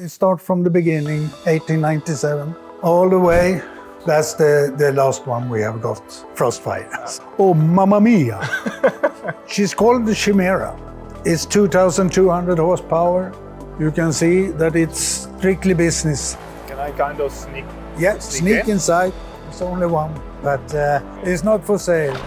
It starts from the beginning, 1897, all the way. That's the last one we have got, Frostfire. Oh, mamma mia! She's called the Chimera. It's 2,200 horsepower. You can see that it's strictly business. Can I kind of sneak? Yeah, sneak in? inside. It's only one, but it's not for sale.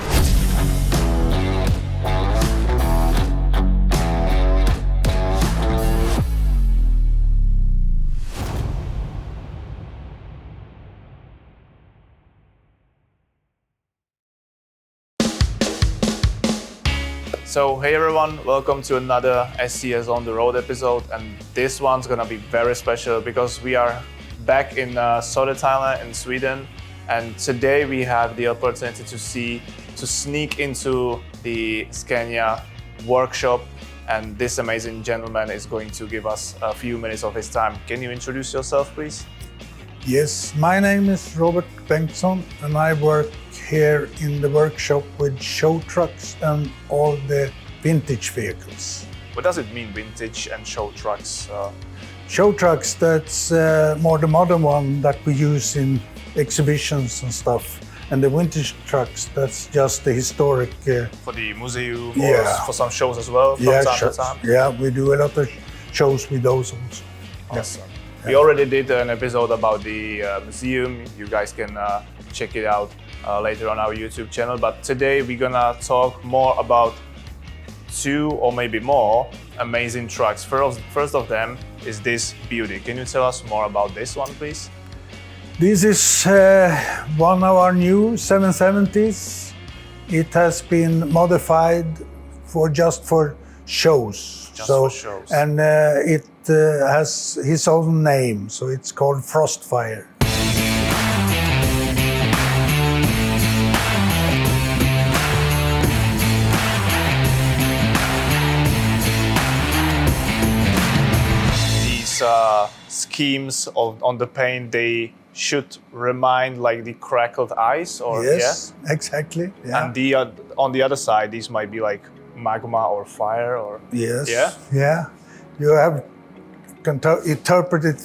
So hey everyone, welcome to another SCS on the Road episode, and this one's gonna be very special because we are back in Södertälje in Sweden, and today we have the opportunity to sneak into the Scania workshop, and this amazing gentleman is going to give us a few minutes of his time. Can you introduce yourself, please? Yes, my name is Robert Bengtsson, and I work here in the workshop with show trucks and all the vintage vehicles. What does it mean, vintage and show trucks? Show trucks, that's more the modern one that we use in exhibitions and stuff. And the vintage trucks, that's just the historic. For the museum Yeah. or for some shows as well from time to time? Yeah, we do a lot of shows with those also. Awesome. We already did an episode about the museum. You guys can check it out later on our YouTube channel. But today we're gonna talk more about two or maybe more amazing trucks. First of them is this beauty. Can you tell us more about this one, please? This is one of our new 770s. It has been modified just for shows. For shows. And it has his own name, so it's called Frostfire. These schemes on the paint, they should remind like the crackled ice, or Yes, exactly. Yeah. And on the other side, these might be like magma or fire, or Yes. Yeah? Yeah. You have interpreted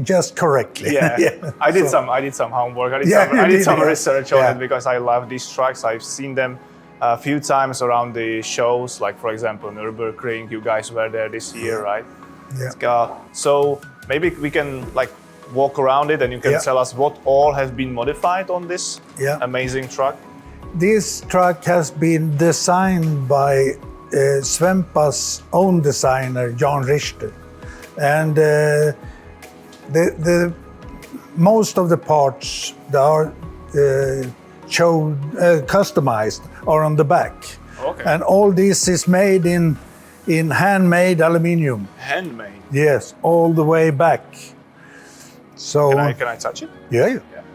just correctly. Yeah. I did some homework. I did some research on it because I love these trucks. I've seen them a few times around the shows, like for example Nürburgring. You guys were there this year, right? Yeah. So maybe we can like walk around it, and you can tell us what all has been modified on this amazing truck. This truck has been designed by Svempa's own designer, Jan Richter. And the most of the parts that are customized are on the back. Okay. And all this is made in handmade aluminium. Handmade. Yes, all the way back. So Can I touch it?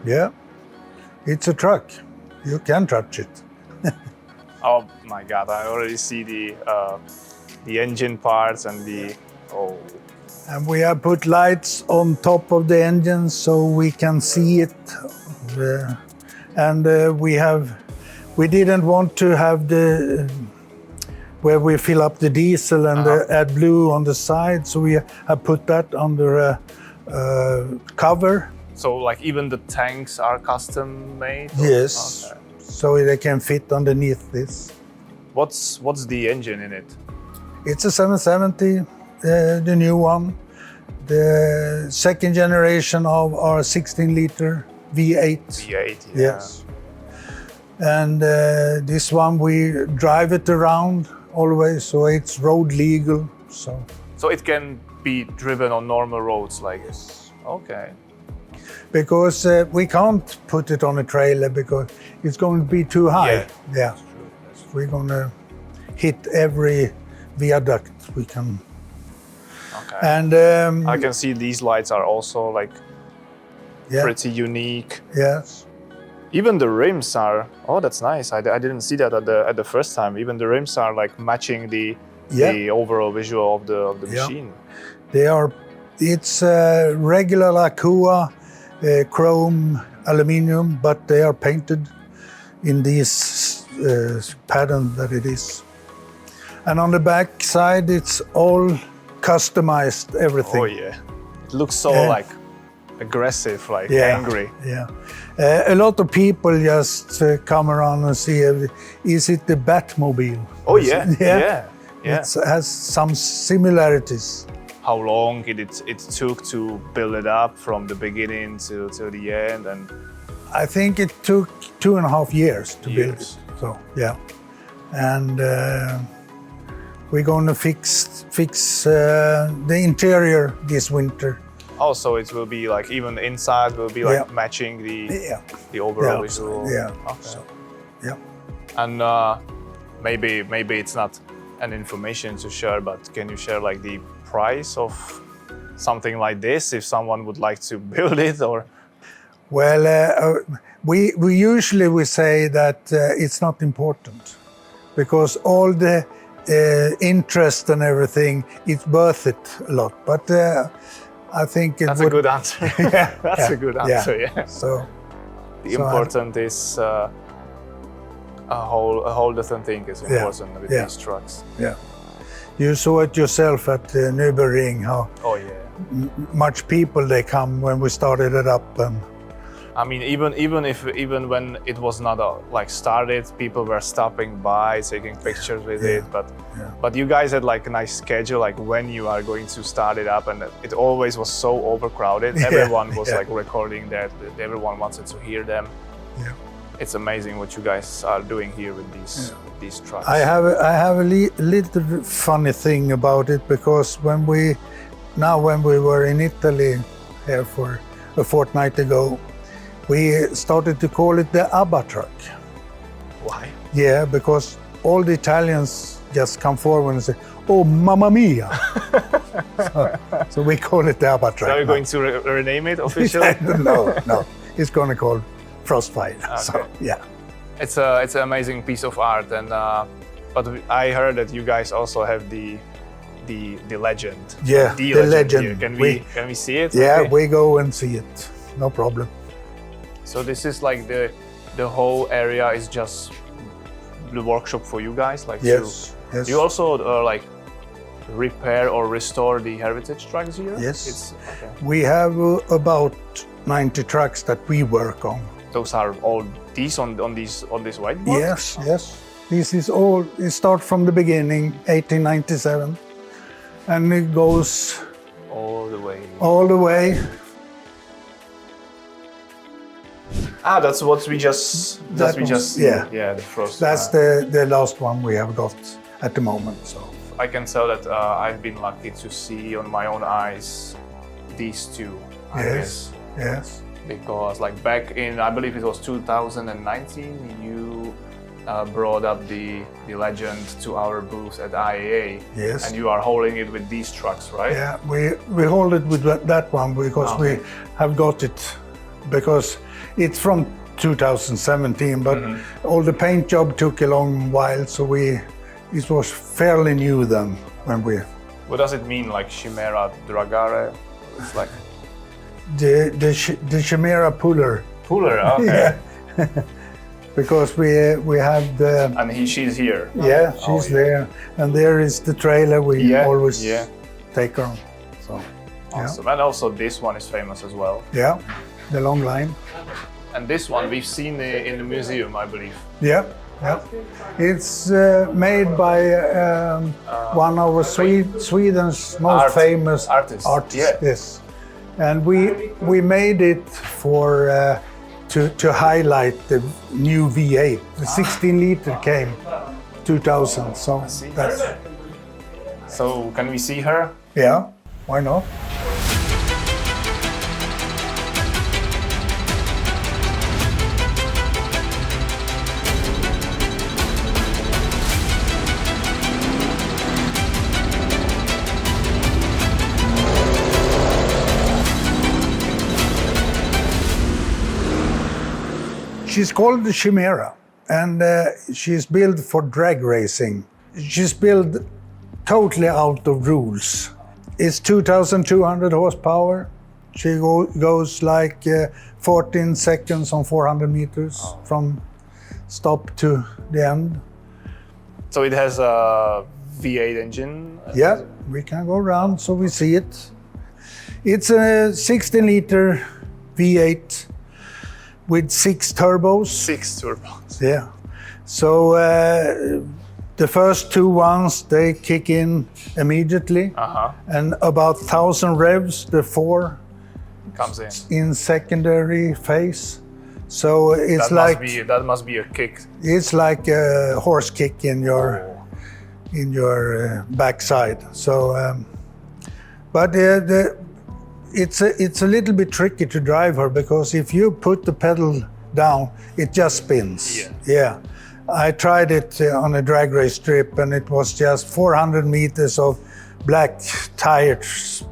Yeah. It's a truck. You can touch it. Oh my God! I already see the engine parts and And we have put lights on top of the engine so we can see it. We didn't want to have where we fill up the diesel and the AdBlue on the side, so we have put that under a cover. So like even the tanks are custom made? Yes, Okay. so they can fit underneath this. What's the engine in it? It's a 770, the new one, the second generation of our 16-liter V8. V8. Yeah. Yes. And this one we drive it around always, so it's road legal. So it can be driven on normal roads, like. Yes. Okay. Because we can't put it on a trailer because it's going to be too high. Yeah. We're going to hit every viaduct we can. Okay. And I can see these lights are also like pretty unique. Yes. Even the rims are. Oh, that's nice. I didn't see that at the first time. Even the rims are like matching the overall visual of the machine. They are. It's regular Lakua chrome aluminium, but they are painted in this pattern that it is. And on the back side, it's all customized, everything. Oh yeah. It looks so like aggressive, like angry. Yeah. A lot of people just come around and see, is it the Batmobile? Oh yeah, yeah. It has some similarities. How long it took to build it up from the beginning to the end, and I think it took 2.5 years to build it. So yeah, and we're going to fix the interior this winter. Also, it will be like even inside will be like matching the overall visual. Yeah. Okay. So, yeah. And maybe it's not an information to share, but can you share like the price of something like this if someone would like to build it? Or well, we usually say that it's not important because all the interest and everything, it's worth it a lot. But I think that's a good answer. That's a good answer. Yeah. So the important is a whole different thing is important with these trucks. Yeah. You saw it yourself at Nürburgring how much people they come when we started it up. And I mean, even when it was not like started, people were stopping by, taking pictures with it. But you guys had like a nice schedule, like when you are going to start it up, and it always was so overcrowded. Everyone was like recording that. Everyone wanted to hear them. Yeah. It's amazing what you guys are doing here with these trucks. I have a little funny thing about it because when we were in Italy here for a fortnight ago, we started to call it the ABBA truck. Why? Yeah, because all the Italians just come forward and say, "Oh, mamma mia!" so we call it the ABBA truck. So are you going to rename it officially? No, it's going to call Frostfight. Okay. So yeah, it's an amazing piece of art, and but I heard that you guys also have the legend. Yeah, the legend. Here. Can we see it? Yeah, okay. we go and see it. No problem. So this is like the whole area is just the workshop for you guys, like yes. You also like repair or restore the heritage trucks here. Yes, we have about 90 trucks that we work on. Those are all these on this whiteboard. Yes. This is all. It starts from the beginning, 1897, and it goes all the way. All the way. That's what we just. Yeah, the frost. That's the last one we have got at the moment. So I can tell that I've been lucky to see on my own eyes these two. I guess. Yes. Because like back in, I believe it was 2019, you brought up the legend to our booth at IAA. Yes. And you are holding it with these trucks, right? Yeah, we hold it with that one because we have got it because it's from 2017, but all the paint job took a long while, so it was fairly new then when we. What does it mean, like Chimera Dragare? It's like the Chimera Puller. Puller, okay. Yeah. Because we have the. And she's here. Yeah, she's there, and there is the trailer we always take her on. So. Awesome, and also this one is famous as well. Yeah, the long line. And this one we've seen in the museum, I believe. Yeah. It's made by one of Sweden's most famous artists. Yes, and we made it for to highlight the new V8. The 16-liter came 2000. So that's. So can we see her? Yeah, why not? She's called the Chimera, and she's built for drag racing. She's built totally out of rules. It's 2,200 horsepower. She goes like 14 seconds on 400 meters from stop to the end. So it has a V8 engine? Yeah, we can go around so we see it. It's a 16-liter V8 with 6 turbos. 6 turbos. Yeah. So the first 2 ones, they kick in immediately. And about 1,000 revs, the 4 comes in secondary phase. So it's that must be a kick. It's like a horse kick in your backside. So, but it's a little bit tricky to drive her, because if you put the pedal down, it just spins. Yeah. I tried it on a drag race strip, and it was just 400 meters of black tires.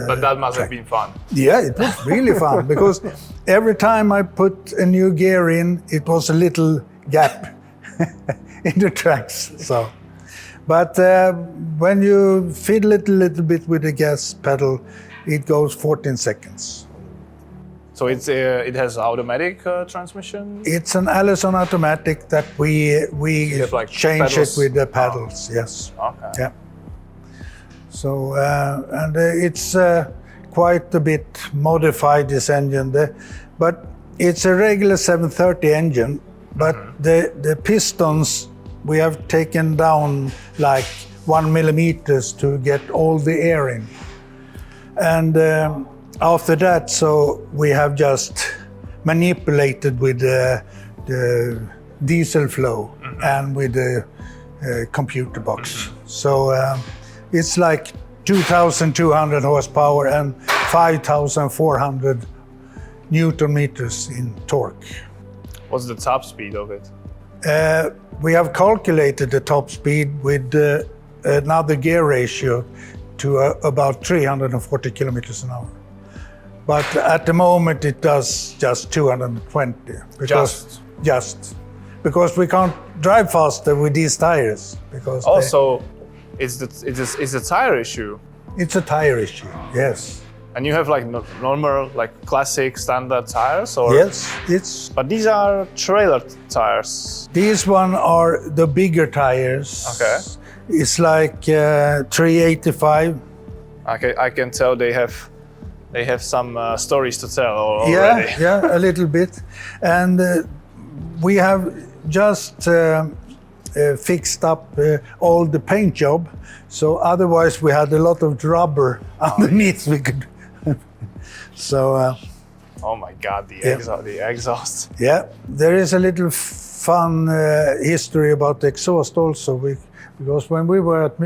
But that must have been fun. Yeah, it was really fun, because every time I put a new gear in, it was a little gap in the tracks. So, but when you fiddle it a little bit with the gas pedal, it goes 14 seconds. So it has automatic transmission? It's an Allison automatic that we like change pedals? it with the pedals, yes. Okay. Yeah. So, and it's quite a bit modified, this engine. But it's a regular 730 engine, but the pistons, we have taken down like 1 millimeters to get all the air in. And after that, so we have just manipulated with the diesel flow and with the computer box. So it's like 2,200 horsepower and 5,400 Newton meters in torque. What's the top speed of it? We have calculated the top speed with another gear ratio to about 340 kilometers an hour. But at the moment it does just 220. Just because we can't drive faster with these tires. Because also, it's a tire issue. It's a tire issue, yes. And you have like normal, like classic standard tires, or? Yes, But these are trailer tires. These one are the bigger tires. Okay. It's like 385. I can tell they have some stories to tell already. Yeah, a little bit. And we have just fixed up all the paint job. So otherwise we had a lot of rubber underneath. We could. So. Oh my God, the exhaust. Yeah, there is a little fun history about the exhaust also. Because when we were at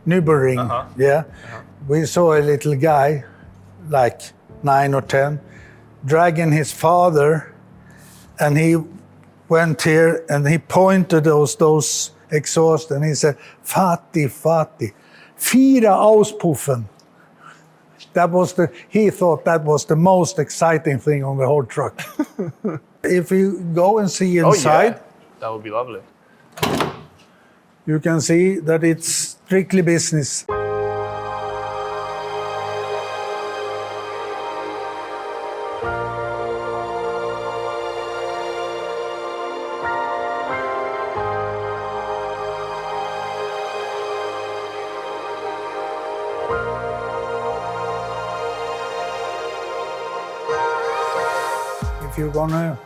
Nürburgring, we saw a little guy, like 9 or 10, dragging his father, and he went here and he pointed those exhaust and he said, "Fatti, 4 auspuffen." He thought that was the most exciting thing on the whole truck. If you go and see inside, that would be lovely. You can see that it's strictly business. If you're gonna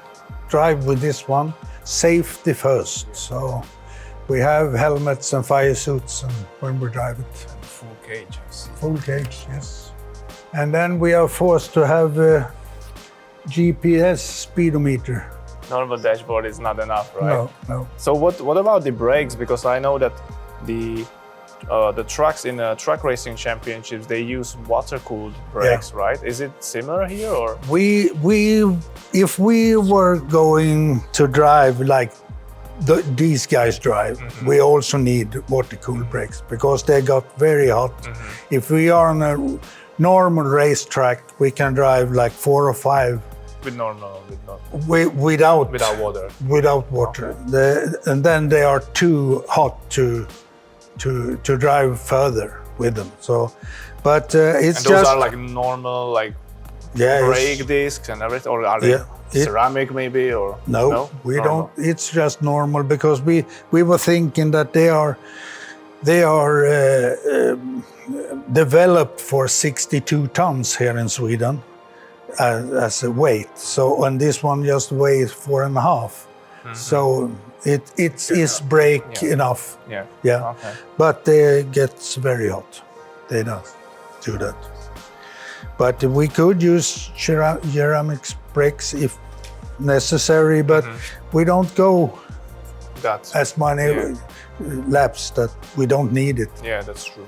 drive with this one, safety first. So we have helmets and fire suits when we drive it. And full cage, I see. Full cage, yes. And then we are forced to have a GPS speedometer. Normal dashboard is not enough, right? No. So what about the brakes? Because I know that the trucks in truck racing championships, they use water-cooled brakes, right? Is it similar here, or? If we were going to drive like these guys drive, we also need water-cooled brakes because they got very hot. If we are on a normal racetrack, we can drive like 4 or 5. Without water. Without water. And then they are too hot to drive further with them. So, but it's and those are like normal, like brake discs and everything, or are they ceramic maybe, or no? We don't. It's just normal because we were thinking that They are developed for 62 tons here in Sweden as a weight. So, and this one just weighs 4.5. So it is brake enough. Yeah. Yeah. Okay. But it gets very hot. They don't do that. But we could use ceramics brakes if necessary, but we don't go That's as many laps that we don't need it. yeah, that's true.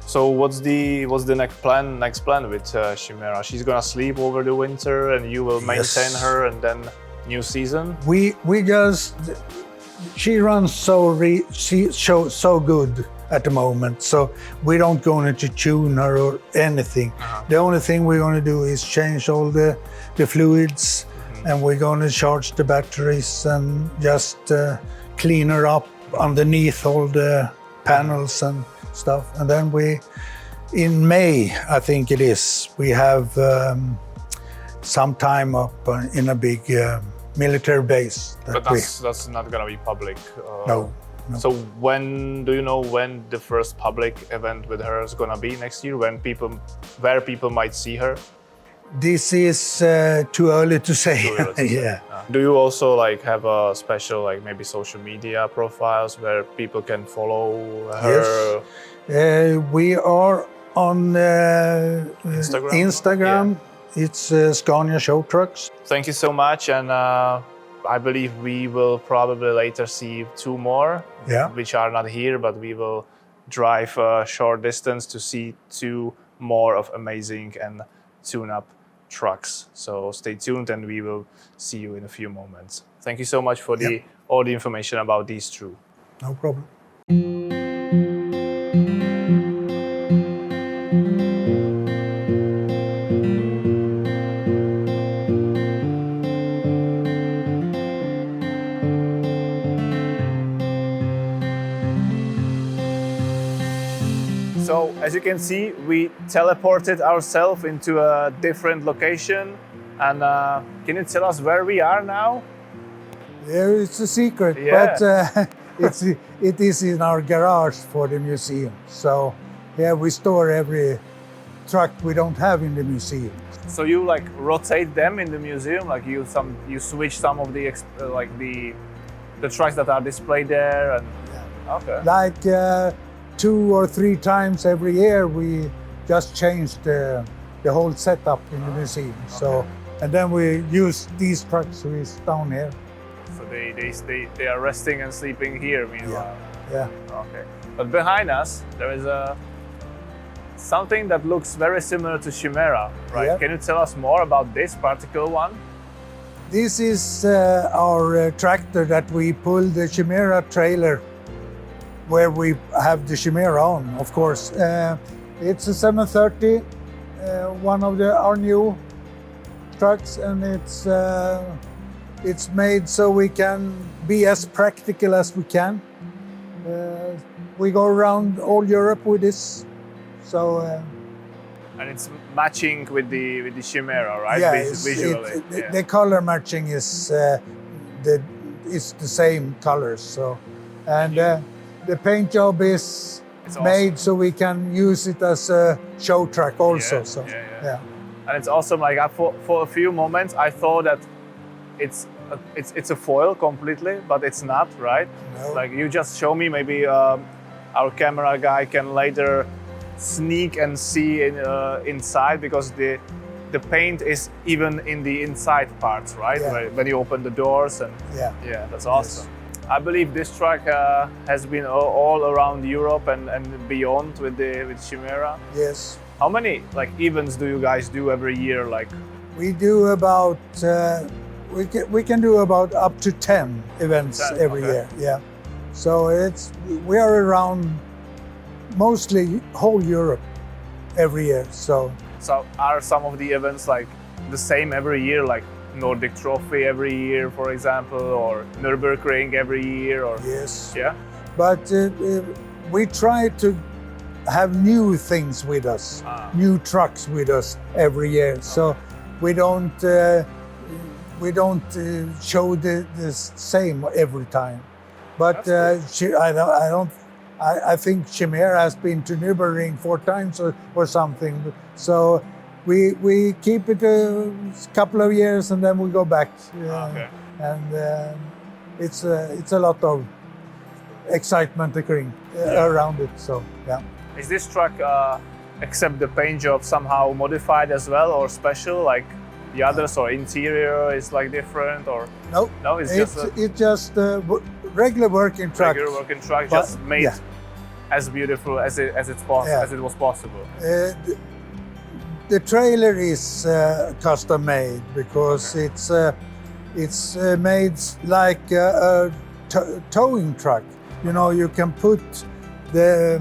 So what's the next plan with Chimera? She's gonna sleep over the winter, and you will maintain Yes. her, and then new season. We just she runs so good at the moment, so we don't going to tune her or anything. The only thing we're going to do is change all the fluids, and we're going to charge the batteries and just clean her up underneath all the panels and stuff. And then in May, I think it is, we have some time up in a big military base. But that's not gonna be public. No. So do you know when the first public event with her is gonna be next year? Where people might see her? This is too early to say. Too early to say. Yeah. Do you also have a special maybe social media profiles where people can follow her? Yes. We are on Instagram. It's Scania Show Trucks. Thank you so much, and I believe we will probably later see two more, which are not here, but we will drive a short distance to see two more of amazing and tune-up trucks. So stay tuned, and we will see you in a few moments. Thank you so much for all the information about these two. No problem. So as you can see, we teleported ourselves into a different location. And can you tell us where we are now? Yeah, it's a secret, Yeah. but it is in our garage for the museum. So yeah, we store every truck we don't have in the museum. So you rotate them in the museum, you switch some of the the trucks that are displayed there, and okay. Like 2 or 3 times every year, we just change the whole setup in the museum. So, and then we use these trucks down here. So they are resting and sleeping here meanwhile. Yeah. Okay. But behind us there is something that looks very similar to Chimera, right? Yeah. Can you tell us more about this particular one? This is our tractor that we pull the Chimera trailer, where we have the Chimera on, of course. It's a 730, one of our new trucks, and it's made so we can be as practical as we can. We go around all Europe with this, so. And it's matching with the Chimera, right? Yeah, Visually. the color matching is it's the same colors. So, and the paint job is It's made so we can use it as a show truck also. Yeah, So yeah. And it's awesome. For a few moments, I thought that it's a foil completely, but it's not, right? No. You just show me. Maybe our camera guy can later sneak and see inside, because the paint is even in the inside parts, right? Yeah. When you open the doors, and yeah, that's awesome. I believe this truck has been all around Europe and beyond with Chimera. yes. How many events do you guys do every year? We do about we can do about up to 10 events 10, every okay. year. Yeah. So we are around mostly whole Europe every year. So are some of the events the same every year, like Nordic Trophy every year, for example, or Nürburgring every year, or yes. yeah? But we try to have new things with us, new trucks with us every year. So we don't show the same every time. But I think Chimera has been to Nürburgring 4 times or something. So we keep it a couple of years and then we go back. Okay. And it's a lot of excitement occurring around it. So yeah. Is this truck, except the paint job, somehow modified as well or special like the others, or interior is like different, or No, no? it's just a regular working truck. regular working truck, But- just made yeah. as beautiful as it was possible. The trailer is custom made because it's made like a towing truck. You know, you can put the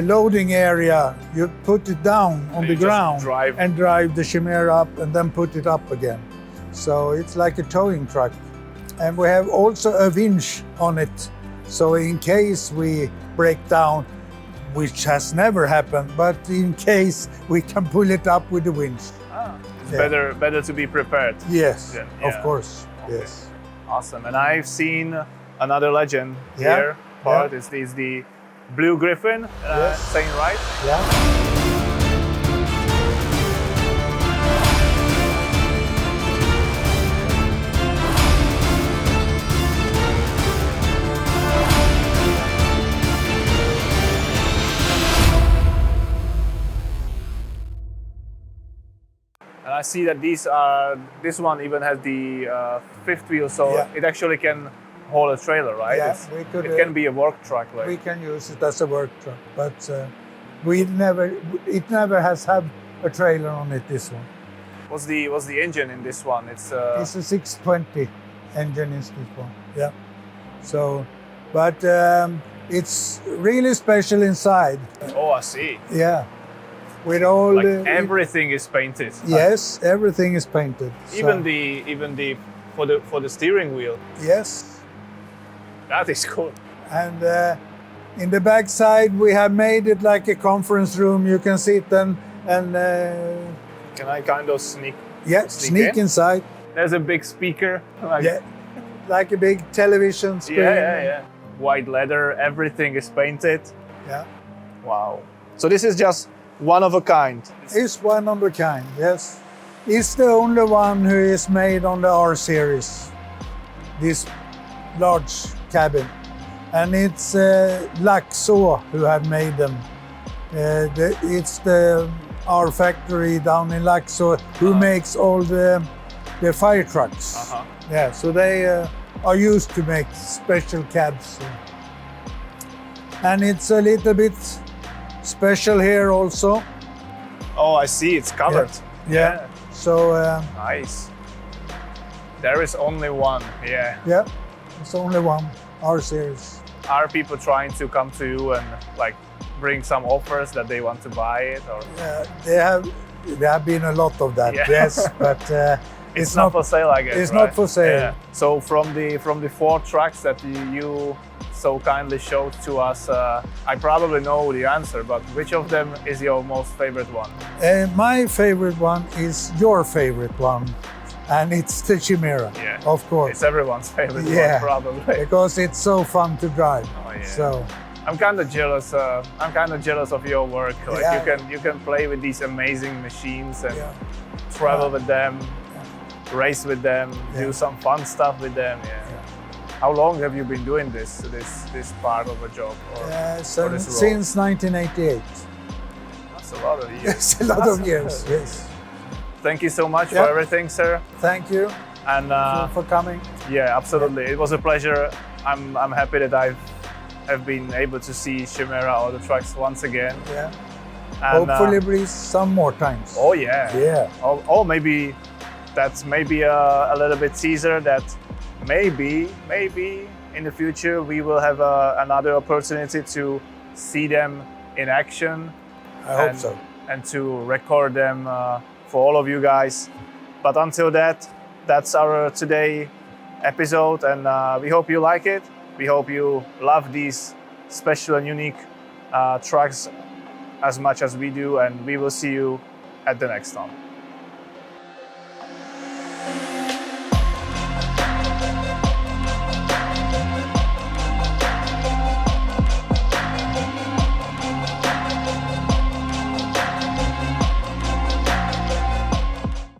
loading area, you put it down on the you just ground drive. and drive the Chimera up and then put it up again. So it's like a towing truck. And we have also a winch on it. So in case we break down, which has never happened, but in case we can pull it up with the winch. It's Yeah. better to be prepared. Yes, Yeah. of course. Okay. Yes. Awesome. And I've seen another legend Yeah. here. Part is the Blue Griffin, Yes. saying right? Yeah. And I see that this one even has the fifth wheel, so Yeah. it actually can hold a trailer, right? Yeah, we could, it can be a work truck, like. We can use it as a work truck, but it never has had a trailer on it, this one. What's the engine in this one? It's It's a 620 engine is this one. Yeah. So, but it's really special inside. oh, I see. Yeah. With all Like the everything is painted. yes, everything is painted. Even So, the for the steering wheel. yes, That is cool. and in the back side we have made it like a conference room. You can sit and Can I kind of sneak? yeah, Sneak sneak in? inside. There's a big speaker. Like, Yeah, like a big television screen. yeah. White leather. Everything is painted. Yeah. Wow. So this is just one of a kind. It's one of a kind, yes. It's the only one who is made on the R series, this large cabin. And it's Laxå who have made them. It's the R factory down in Laxå who makes all the fire trucks. Uh-huh. Yeah, so they are used to make special cabs. And it's a little bit special here also. Oh, I see. It's covered. Yeah. So Nice. There is only one. Yeah. yeah, it's only one R series. Are people trying to come to you and like bring some offers that they want to buy it, or There have been a lot of that, Yeah. yes, but it's not for sale? I guess it's right? not for sale. Yeah. So from the 4 tracks that you so kindly showed to us, I probably know the answer, but which of them is your most favorite one? My favorite one is your favorite one, and it's the Chimera, Yeah. of course, It's everyone's favorite Yeah. one, probably. because it's so fun to drive. Oh, yeah. So I'm kind of jealous. I'm kind of jealous of your work. Like Yeah. you can play with these amazing machines and yeah, travel with them, race with them, Yeah. do some fun stuff with them. Yeah. How long have you been doing this part of a job? Or so this role? since 1988. That's a lot of years. It's a lot of years. Yes. Thank you so much Yeah. for everything, sir. Thank you And for coming. yeah, absolutely, it was a pleasure. I'm happy that have been able to see Chimera Auto Trucks once again. Yeah. And, Hopefully, please some more times. oh yeah. Yeah. Or maybe that's maybe a little bit teaser that maybe in the future we will have another opportunity to see them in action. I hope and, so. And to record them for all of you guys. But until that's our today episode, and we hope you like it. We hope you love these special and unique trucks as much as we do, and we will see you at the next one.